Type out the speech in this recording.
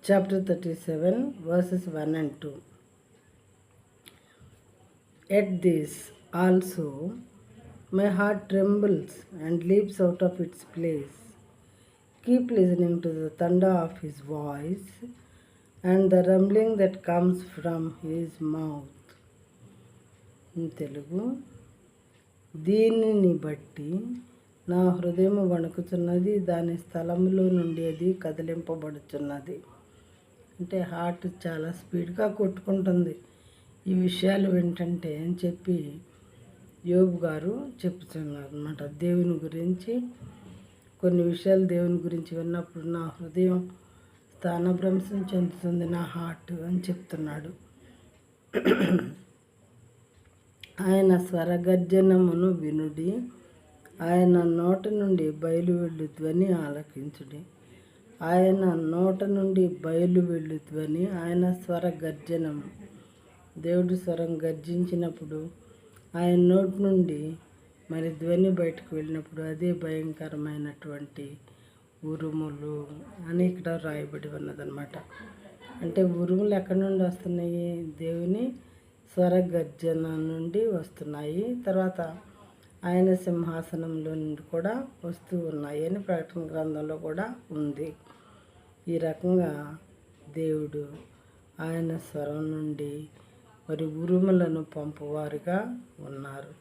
chapter 37, verses 1 and 2. At this also my heart trembles and leaps out of its place. Keep listening to the thunder of his voice and the rumbling that comes from his mouth. In Telugu, దీనిని బట్టి నా హృదయం వణుకుతున్నది, దాని స్థలములో నుండి అది కదిలింపబడుతున్నది. అంటే heart చాలా స్పీడ్గా కొట్టుకుంటుంది ఈ విషయాలు వింటంటే అని చెప్పి యోబు గారు చెప్తున్నారు అన్నమాట. దేవుని గురించి కొన్ని విషయాలు దేవుని గురించి విన్నప్పుడు నా హృదయం స్థానభ్రంశం చెందుతుంది, నా హార్ట్ అని చెప్తున్నాడు. ఆయన స్వరగర్జనమును వినుడి, ఆయన నోట నుండి బయలు వెళ్ళు ధ్వని ఆలకించుడి. ఆయన నోట నుండి బయలు వెళ్ళు ధ్వని, ఆయన స్వర గర్జనము. దేవుడు స్వరం గర్జించినప్పుడు ఆయన నోటి నుండి మరి ధ్వని బయటకు వెళ్ళినప్పుడు అదే భయంకరమైనటువంటి ఉరుములు అని ఇక్కడ రాయబడి ఉన్నదన్నమాట. అంటే ఉరుములు ఎక్కడి నుండి వస్తున్నాయి? దేవుని స్వర గర్జన నుండి వస్తున్నాయి. తర్వాత ఆయన సింహాసనంలో నుండి కూడా వస్తూ ఉన్నాయి అని ప్రకటన గ్రంథంలో కూడా ఉంది. ఈ రకంగా దేవుడు ఆయన స్వరం నుండి మరి ఉరుములను పంపువారుగా ఉన్నారు.